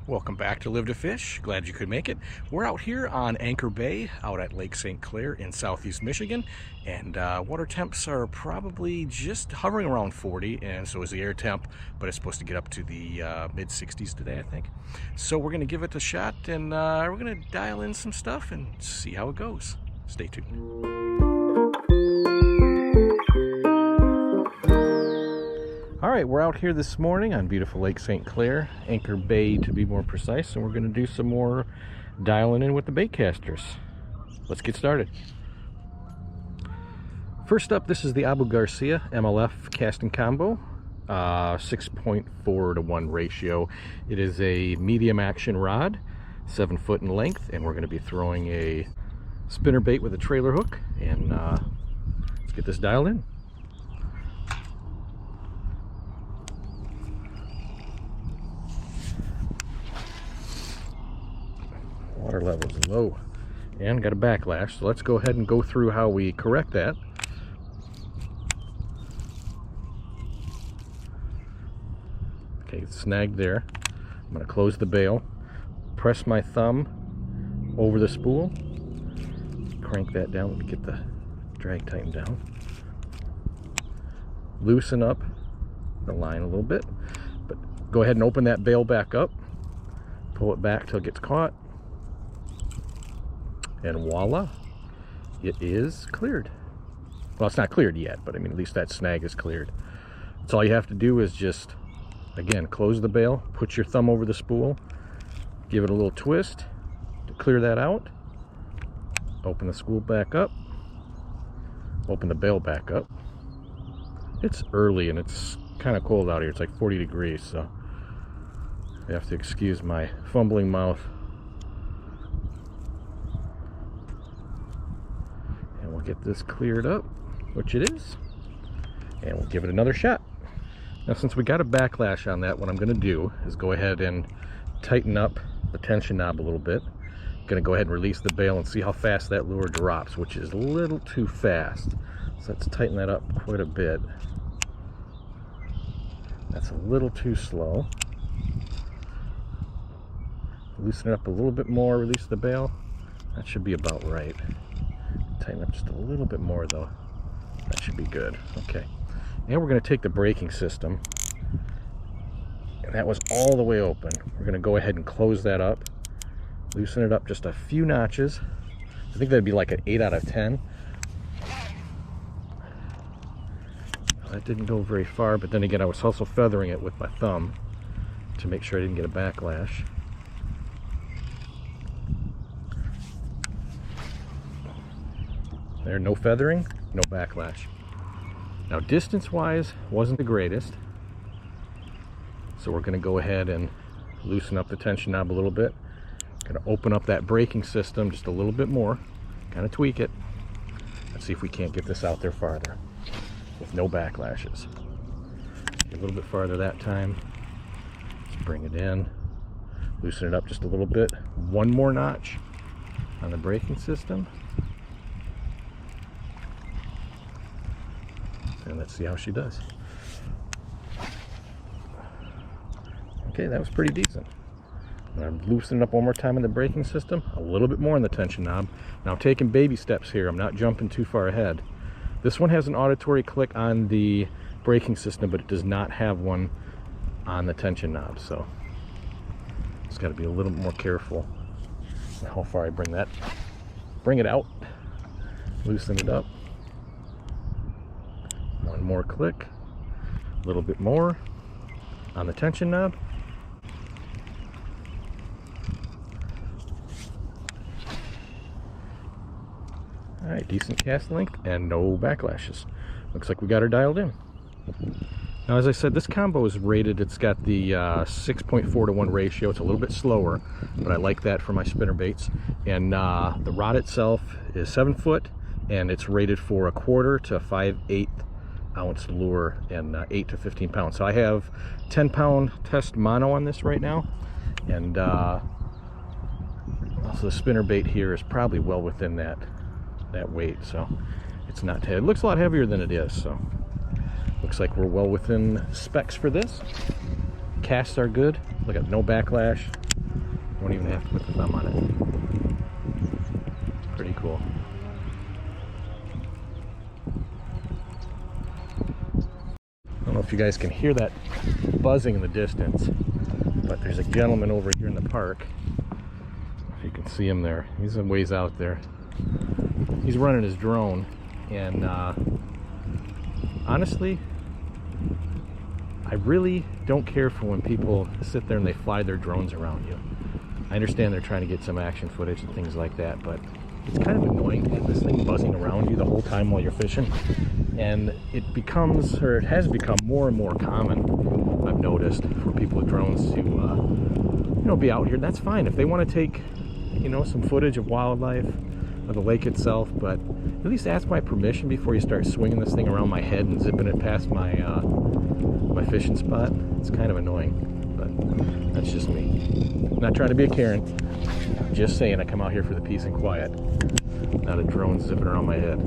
Welcome back to Live to Fish. Glad you could make it. We're out here on Anchor Bay out at Lake St. Clair in southeast Michigan, and water temps are probably just hovering around 40, and so is the air temp, but it's supposed to get up to the mid 60s today, I think. So we're going to give it a shot, and we're going to dial in some stuff and see how it goes. Stay tuned. All right, we're out here this morning on beautiful Lake St. Clair, Anchor Bay to be more precise, and we're going to do some more dialing in with the baitcasters. Let's get started. First up, this is the Abu Garcia MLF casting combo, 6.4 to 1 ratio. It is a medium action rod, 7 foot in length, and we're going to be throwing a spinner bait with a trailer hook, and let's get this dialed in. Water level is low and got a backlash, so let's go ahead and go through how we correct that. Okay, it's snagged there. I'm going to close the bail, press my thumb over the spool, crank that down. Let me get the drag tightened down, loosen up the line a little bit, but go ahead and open that bail back up, pull it back till it gets caught, and voila, it is cleared. Well, it's not cleared yet, but I mean, at least that snag is cleared. So all you have to do is just, again, close the bail, put your thumb over the spool, give it a little twist to clear that out, open the spool back up, open the bail back up. It's early and it's kind of cold out here. It's like 40 degrees, so you have to excuse my fumbling mouth. Get this cleared up, which it is, and we'll give it another shot. Now, since we got a backlash on that, what I'm going to do is go ahead and tighten up the tension knob a little bit. I'm going to go ahead and release the bail and see how fast that lure drops, which is a little too fast. So let's tighten that up quite a bit. That's a little too slow. Loosen it up a little bit more, release the bail. That should be about right. Tighten up just a little bit more though. That should be good. Okay, and we're going to take the braking system, and that was all the way open. We're going to go ahead and close that up, loosen it up just a few notches. I think that'd be like an 8 out of 10. That didn't go very far, but then again, I was also feathering it with my thumb to make sure I didn't get a backlash. There, no feathering, no backlash. Now, distance-wise, wasn't the greatest, so we're going to go ahead and loosen up the tension knob a little bit. Going to open up that braking system just a little bit more, kind of tweak it. Let's see if we can't get this out there farther with no backlashes. A little bit farther that time. Let's bring it in, loosen it up just a little bit. One more notch on the braking system. And let's see how she does. Okay, that was pretty decent. I'm loosening up one more time in the braking system, a little bit more in the tension knob. Now I'm taking baby steps here. I'm not jumping too far ahead. This one has an auditory click on the braking system, but it does not have one on the tension knob. So just got to be a little more careful how far I bring it out, loosen it up. One more click, a little bit more on the tension knob. All right, decent cast length and no backlashes. Looks like we got her dialed in. Now, as I said, this combo is rated, it's got the 6.4 to 1 ratio. It's a little bit slower, but I like that for my spinner baits. And the rod itself is 7 foot, and it's rated for 1/4 to 5/8 ounce lure and 8 to 15 pounds. So I have 10-pound test mono on this right now, and also the spinner bait here is probably well within that weight, so it's not heavy. It looks a lot heavier than it is, so looks like we're well within specs for this. Casts are good. Look at no backlash, Won't even have to put the thumb on it. Pretty cool. I don't know if you guys can hear that buzzing in the distance, but there's a gentleman over here in the park. If you can see him there, he's a ways out there. He's running his drone, and honestly, I really don't care for when people sit there and they fly their drones around you. I understand they're trying to get some action footage and things like that, but it's kind of annoying to have this thing buzzing around you the whole time while you're fishing. And it becomes, or it has become more and more common, I've noticed, for people with drones to, you know, be out here. That's fine if they want to take, you know, some footage of wildlife, of the lake itself, but at least ask my permission before you start swinging this thing around my head and zipping it past my my fishing spot. It's kind of annoying, but that's just me. I'm not trying to be a Karen. Just saying, I come out here for the peace and quiet, not a drone zipping around my head.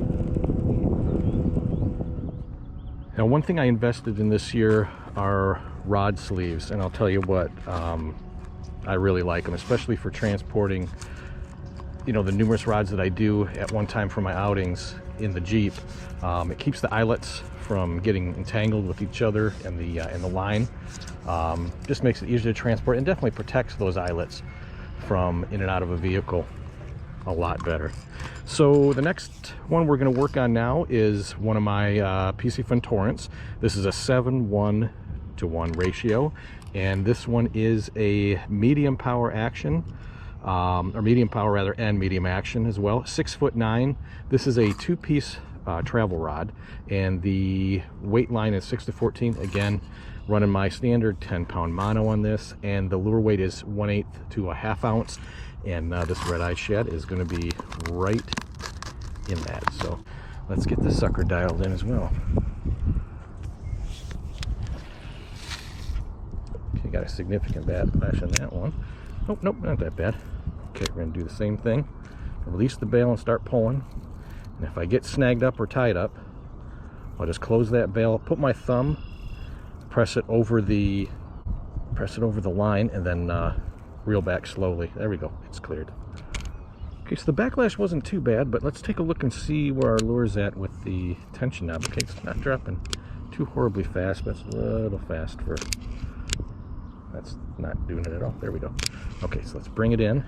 Now, one thing I invested in this year are rod sleeves, and I'll tell you what, I really like them, especially for transporting, you know, the numerous rods that I do at one time for my outings in the Jeep. It keeps the eyelets from getting entangled with each other and the line. Just makes it easier to transport, and definitely protects those eyelets from in and out of a vehicle a lot better. So the next one we're going to work on now is one of my PC Fun Torrents. This is a 7:1 ratio, and this one is a medium power action, or medium power rather, and medium action as well. 6'9". This is a 2-piece travel rod, and the weight line is 6 to 14. Again, running my standard 10-pound mono on this, and the lure weight is 1/8 to 1/2 ounce. And this red-eye shed is going to be right in that. So let's get this sucker dialed in as well. Okay, got a significant backlash on that one. Oh, nope, not that bad. Okay, we're going to do the same thing. Release the bail and start pulling. And if I get snagged up or tied up, I'll just close that bail, put my thumb, press it over the line, and then reel back slowly. There we go, it's cleared. Okay, so the backlash wasn't too bad, but let's take a look and see where our lure's at with the tension knob. Okay, it's not dropping too horribly fast, but it's a little fast for, that's not doing it at all. There we go. Okay, so let's bring it in.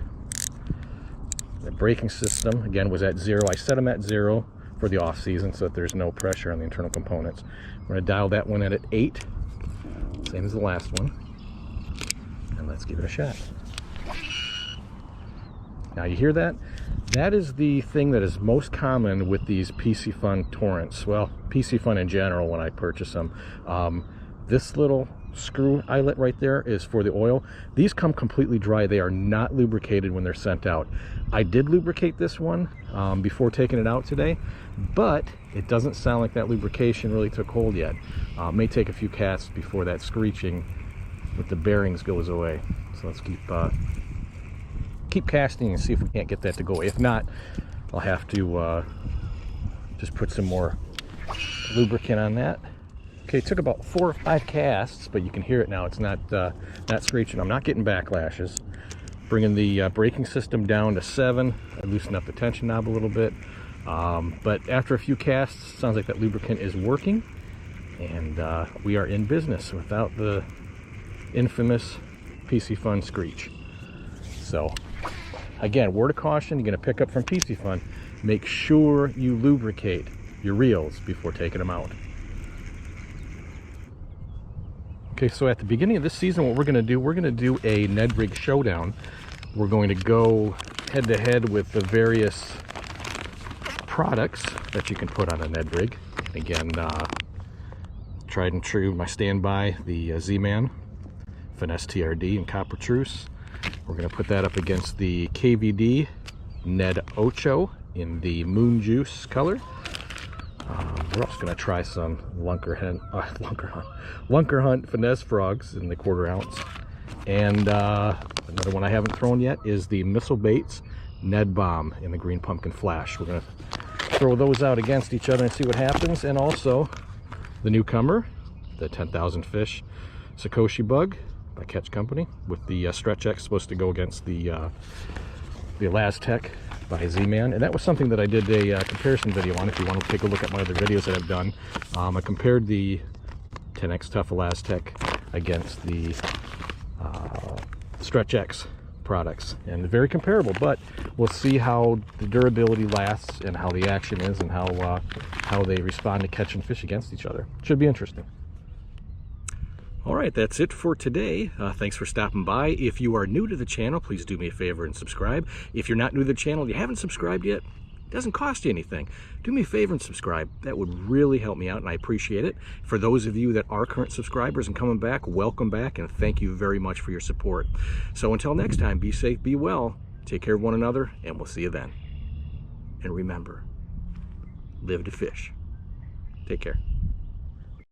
The braking system, again, was at 0. I set them at 0 for the off season so that there's no pressure on the internal components. We're going to dial that one in at 8, same as the last one, and let's give it a shot. Now, you hear that? That is the thing that is most common with these PC Fun Torrents. Well, PC Fun in general when I purchase them. This little screw eyelet right there is for the oil. These come completely dry. They are not lubricated when they're sent out. I did lubricate this one before taking it out today, but it doesn't sound like that lubrication really took hold yet. It may take a few casts before that screeching with the bearings goes away. So let's keep casting and see if we can't get that to go away. If not, I'll have to just put some more lubricant on that. Okay, it took about 4 or 5 casts, but you can hear it now. It's not screeching. I'm not getting backlashes. Bringing the braking system down to 7. I loosened up the tension knob a little bit. But after a few casts, sounds like that lubricant is working, and we are in business without the infamous PC Fun screech. So, again, word of caution, you're going to pick up from PC Fun. Make sure you lubricate your reels before taking them out. Okay, so at the beginning of this season, what we're going to do a Ned Rig Showdown. We're going to go head-to-head with the various products that you can put on a Ned Rig. Again, tried and true, my standby, the Z-Man, Finesse TRD, and Copper Truce. We're going to put that up against the KVD Ned Ocho in the Moon Juice color. We're also going to try some Lunker Hunt Finesse Frogs in the 1/4 ounce. And another one I haven't thrown yet is the Missile Baits Ned Bomb in the Green Pumpkin Flash. We're going to throw those out against each other and see what happens. And also the newcomer, the 10,000 Fish Sakoshi Bug by Catch Company, with the Stretch X supposed to go against the Elastec by Z-Man. And that was something that I did a comparison video on. If you want to take a look at my other videos that I've done, I compared the 10X Tough Elastec against the Stretch X products, and very comparable, but we'll see how the durability lasts and how the action is and how they respond to catching fish against each other. Should be interesting. All right, that's it for today. Thanks for stopping by. If you are new to the channel, please do me a favor and subscribe. If you're not new to the channel, you haven't subscribed yet, it doesn't cost you anything. Do me a favor and subscribe. That would really help me out, and I appreciate it. For those of you that are current subscribers and coming back, welcome back, and thank you very much for your support. So until next time, be safe, be well, take care of one another, and we'll see you then. And remember, live to fish. Take care.